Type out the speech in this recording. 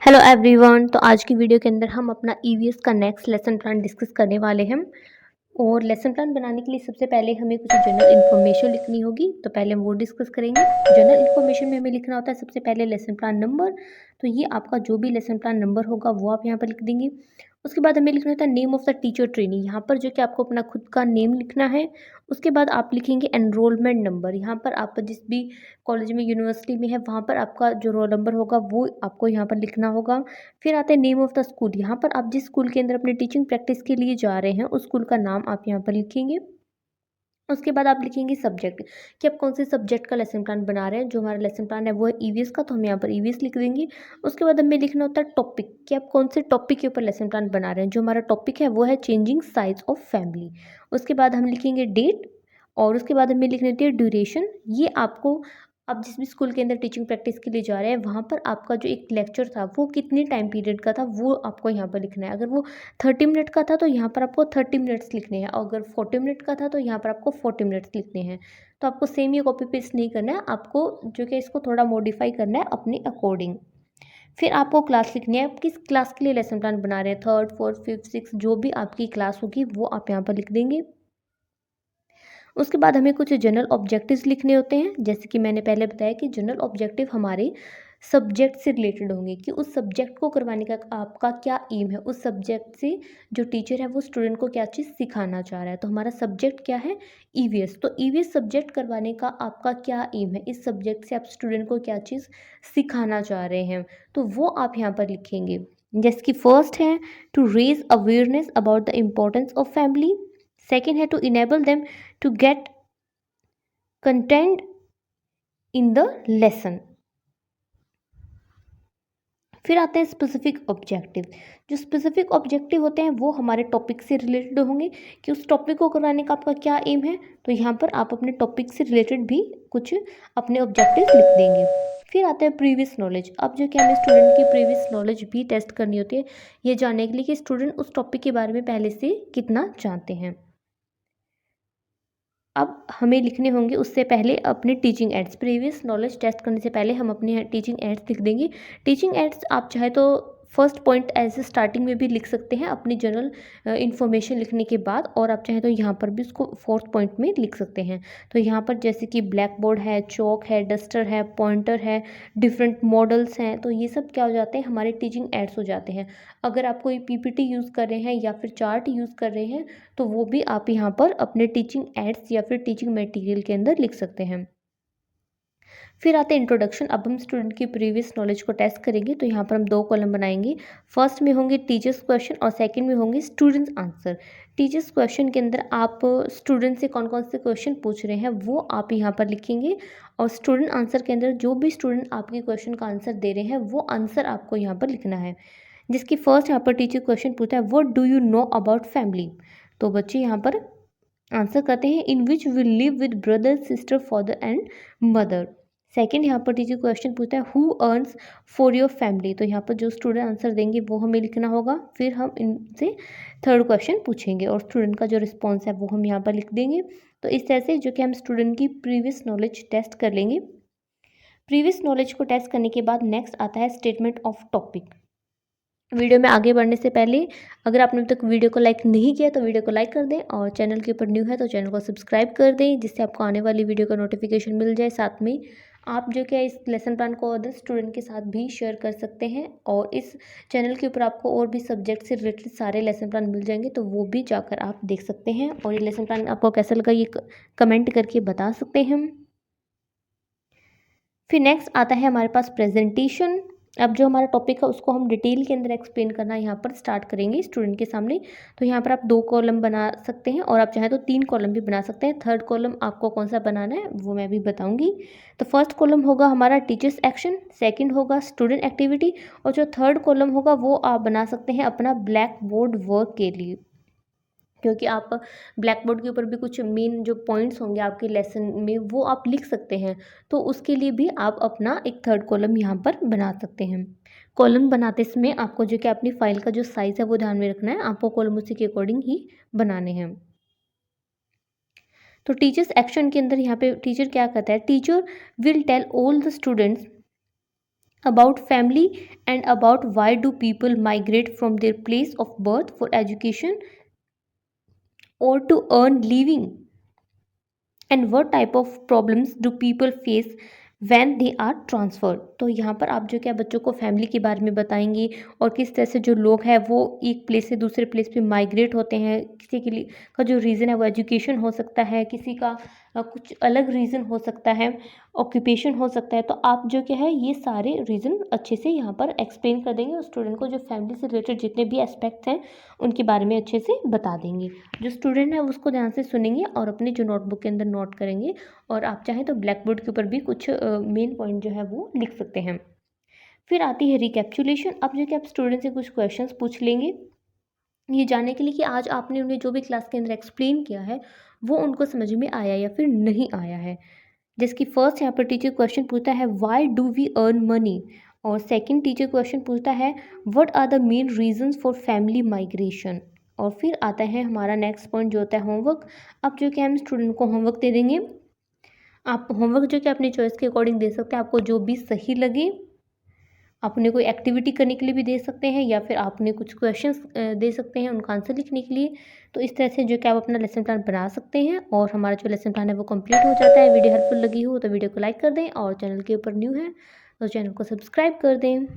Hello everyone. तो आज की वीडियो के अंदर हम अपना ईवीएस का नेक्स्ट लेसन प्लान डिस्कस करने वाले हैं। और लेसन प्लान बनाने के लिए सबसे पहले हमें कुछ जनरल इन्फॉर्मेशन लिखनी होगी, तो पहले हम वो डिस्कस करेंगे। जनरल इन्फॉर्मेशन में हमें लिखना होता है सबसे पहले लेसन प्लान नंबर। तो ये आपका जो भी लेसन प्लान नंबर होगा वो आप यहाँ पर लिख देंगे। उसके बाद हमें लिखना होता है name of the teacher trainee, यहाँ पर जो कि आपको अपना खुद का नेम लिखना है। उसके बाद आप लिखेंगे एनरोलमेंट नंबर, यहाँ पर आप जिस भी कॉलेज में यूनिवर्सिटी में है वहाँ पर आपका जो रोल नंबर होगा वो आपको यहाँ पर लिखना होगा। फिर आता है नेम ऑफ़ द स्कूल, यहाँ पर आप जिस स्कूल के अंदर अपनी टीचिंग प्रैक्टिस के लिए जा रहे हैं उस स्कूल का नाम आप यहाँ पर लिखेंगे। उसके बाद आप लिखेंगे सब्जेक्ट कि आप कौन से सब्जेक्ट का लेसन प्लान बना रहे हैं। जो हमारा लेसन प्लान है वो है ईवीएस का, तो हम यहाँ पर ईवीएस लिख देंगे। उसके बाद हमें लिखना होता है टॉपिक कि आप कौन से टॉपिक के ऊपर लेसन प्लान बना रहे हैं। जो हमारा टॉपिक है वो है चेंजिंग साइज ऑफ फैमिली। उसके बाद हम लिखेंगे डेट और उसके बाद हमें लिखनी होती है ड्यूरेशन। ये आपको आप जिस भी स्कूल के अंदर टीचिंग प्रैक्टिस के लिए जा रहे हैं वहाँ पर आपका जो एक लेक्चर था वो कितने टाइम पीरियड का था वो आपको यहाँ पर लिखना है। अगर वो 30 मिनट का था तो यहाँ पर आपको 30 मिनट्स लिखने हैं, और अगर 40 मिनट का था तो यहाँ पर आपको 40 मिनट्स लिखने हैं। तो आपको सेम ये कॉपी पेस्ट नहीं करना है, आपको जो कि इसको थोड़ा मॉडिफाई करना है अपने अकॉर्डिंग। फिर आपको क्लास लिखनी है, आप किस क्लास के लिए लेसन प्लान बना रहे हैं, थर्ड फोर्थ फिफ्थ सिक्स जो भी आपकी क्लास होगी वो आप यहाँ पर लिख देंगे। उसके बाद हमें कुछ जनरल ऑब्जेक्टिव्स लिखने होते हैं, जैसे कि मैंने पहले बताया कि जनरल ऑब्जेक्टिव हमारे सब्जेक्ट से रिलेटेड होंगे कि उस सब्जेक्ट को करवाने का आपका क्या एम है, उस सब्जेक्ट से जो टीचर है वो स्टूडेंट को क्या चीज़ सिखाना चाह रहा है। तो हमारा सब्जेक्ट क्या है, ईवीएस। तो ईवीएस सब्जेक्ट करवाने का आपका क्या एम है, इस सब्जेक्ट से आप स्टूडेंट को क्या चीज़ सिखाना चाह रहे हैं, तो वो आप यहाँ पर लिखेंगे। जैसे कि फर्स्ट है to raise awareness about the importance of family. Second है to enable them to get content in the lesson। फिर आते हैं स्पेसिफिक ऑब्जेक्टिव। जो स्पेसिफिक ऑब्जेक्टिव होते हैं वो हमारे टॉपिक से रिलेटेड होंगे कि उस टॉपिक को करवाने का आपका क्या एम है। तो यहाँ पर आप अपने टॉपिक से रिलेटेड भी कुछ अपने ऑब्जेक्टिव लिख देंगे। फिर आता है प्रीवियस नॉलेज। अब जो कि हमें स्टूडेंट की प्रीवियस नॉलेज भी टेस्ट करनी होती है, ये जानने के लिए कि स्टूडेंट उस टॉपिक के बारे में पहले से कितना जानते हैं। अब हमें लिखने होंगे उससे पहले अपने teaching aids. Previous knowledge test करने से पहले हम अपने टीचिंग एड्स लिख देंगे। टीचिंग एड्स आप चाहे तो first point as a starting में भी लिख सकते हैं अपनी जनरल इन्फॉर्मेशन लिखने के बाद, और आप चाहे तो यहाँ पर भी उसको फोर्थ पॉइंट में लिख सकते हैं। तो यहाँ पर जैसे कि ब्लैक बोर्ड है, चौक है, डस्टर है, पॉइंटर है, डिफरेंट मॉडल्स हैं, तो ये सब क्या हो जाते हैं, हमारे टीचिंग एड्स हो जाते हैं। अगर आप कोई पीपीटी यूज़ कर रहे हैं या फिर चार्ट यूज़ कर रहे हैं तो वो भी आप यहाँ पर अपने टीचिंग एड्स या फिर टीचिंग मटेरियल के अंदर लिख सकते हैं। फिर आते हैं इंट्रोडक्शन। अब हम स्टूडेंट की प्रीवियस नॉलेज को टेस्ट करेंगे, तो यहाँ पर हम 2 कॉलम बनाएंगे। फर्स्ट में होंगे टीचर्स क्वेश्चन और सेकंड में होंगे स्टूडेंट्स आंसर। टीचर्स क्वेश्चन के अंदर आप स्टूडेंट से कौन कौन से क्वेश्चन पूछ रहे हैं वो आप यहाँ पर लिखेंगे, और स्टूडेंट आंसर के अंदर जो भी स्टूडेंट आपके क्वेश्चन का आंसर दे रहे हैं वो आंसर आपको यहाँ पर लिखना है। जिसकी फर्स्ट यहाँ पर टीचर क्वेश्चन पूछा है, what do you know about family. तो बच्चे यहाँ पर आंसर करते हैं, in which will live with brother sister father and mother. Second यहाँ पर टीचर क्वेश्चन पूछता है, who earns for your family. तो यहाँ पर जो स्टूडेंट आंसर देंगे वो हमें लिखना होगा। फिर हम इनसे थर्ड क्वेश्चन पूछेंगे और स्टूडेंट का जो रिस्पॉन्स है वो हम यहाँ पर लिख देंगे। तो इस तरह से जो कि हम स्टूडेंट की प्रीवियस नॉलेज टेस्ट कर लेंगे। प्रीवियस नॉलेज को टेस्ट करने के बाद नेक्स्ट आता है स्टेटमेंट ऑफ टॉपिक। वीडियो में आगे बढ़ने से पहले अगर आपने अभी तक वीडियो को लाइक नहीं किया तो वीडियो को लाइक कर दें, और चैनल के ऊपर न्यू है तो चैनल को सब्सक्राइब कर दें, जिससे आपको आने वाली वीडियो का नोटिफिकेशन मिल जाए। साथ में आप जो क्या इस लेसन प्लान को अदर स्टूडेंट के साथ भी शेयर कर सकते हैं, और इस चैनल के ऊपर आपको और भी सब्जेक्ट से रिलेटेड सारे लेसन प्लान मिल जाएंगे, तो वो भी जाकर आप देख सकते हैं। और ये लेसन प्लान आपको कैसा लगा ये कमेंट करके बता सकते हैं। फिर नेक्स्ट आता है हमारे पास प्रेजेंटेशन। अब जो हमारा टॉपिक है उसको हम डिटेल के अंदर एक्सप्लेन करना यहाँ पर स्टार्ट करेंगे स्टूडेंट के सामने। तो यहाँ पर आप 2 कॉलम बना सकते हैं, और आप चाहें तो 3 कॉलम भी बना सकते हैं। थर्ड कॉलम आपको कौन सा बनाना है वो मैं भी बताऊँगी। तो फर्स्ट कॉलम होगा हमारा टीचर्स एक्शन, सेकेंड होगा स्टूडेंट एक्टिविटी, और जो थर्ड कॉलम होगा वो आप बना सकते हैं अपना ब्लैक बोर्ड वर्क के लिए, क्योंकि आप ब्लैक बोर्ड के ऊपर भी कुछ मेन जो पॉइंट्स होंगे आपके लेसन में वो आप लिख सकते हैं। तो उसके लिए भी आप अपना एक थर्ड कॉलम यहाँ पर बना सकते हैं। कॉलम बनाते समय आपको जो कि अपनी फाइल का जो साइज़ है वो ध्यान में रखना है, आपको कॉलम उसी के अकॉर्डिंग ही बनाने हैं। तो टीचर्स एक्शन के अंदर यहाँ पे टीचर क्या कहता है, teacher will tell all the students about family and about why do people migrate from their place of birth for education or to earn living, and what type of problems do people face when they are transferred। तो यहाँ पर आप जो क्या बच्चों को family के बारे में बताएंगे और किस तरह से जो लोग हैं वो एक प्लेस से दूसरे प्लेस पे माइग्रेट होते हैं, किसी के लिए का जो रीज़न है वो एजुकेशन हो सकता है, किसी का कुछ अलग रीज़न हो सकता है, ऑक्यूपेशन हो सकता है। तो आप जो क्या है ये सारे रीज़न अच्छे से यहाँ पर एक्सप्लेन कर देंगे और स्टूडेंट को जो फैमिली से रिलेटेड जितने भी एस्पेक्ट्स हैं उनके बारे में अच्छे से बता देंगे। जो स्टूडेंट है उसको ध्यान से सुनेंगे और अपनी जो नोटबुक के अंदर नोट करेंगे, और आप चाहें तो ब्लैक बोर्ड के ऊपर भी कुछ मेन पॉइंट जो है वो लिख सकते हैं। फिर आती है रिकैप्चुलेशन। अब जो कि आप स्टूडेंट से कुछ क्वेश्चंस पूछ लेंगे ये जानने के लिए कि आज आपने उन्हें जो भी क्लास के अंदर एक्सप्लेन किया है वो उनको समझ में आया या फिर नहीं आया है। जिसकी फर्स्ट यहाँ पर टीचर क्वेश्चन पूछता है why do we earn money, और सेकंड टीचर क्वेश्चन पूछता है what are the main reasons for family migration. और फिर आता है हमारा नेक्स्ट पॉइंट जो होता है होमवर्क। अब जो कि हम स्टूडेंट को होमवर्क दे देंगे, आप होमवर्क जो कि अपनी चॉइस के अकॉर्डिंग दे सकते हैं, आपको जो भी सही लगे। आप उन्हें कोई एक्टिविटी करने के लिए भी दे सकते हैं या फिर आप उन्हें कुछ क्वेश्चंस दे सकते हैं उनका आंसर लिखने के लिए। तो इस तरह से जो कि आप अपना लेसन प्लान बना सकते हैं और हमारा जो लेसन प्लान है वो कंप्लीट हो जाता है। वीडियो हेल्पफुल लगी हो तो वीडियो को लाइक कर दें और चैनल के ऊपर न्यू है तो चैनल को सब्सक्राइब कर दें।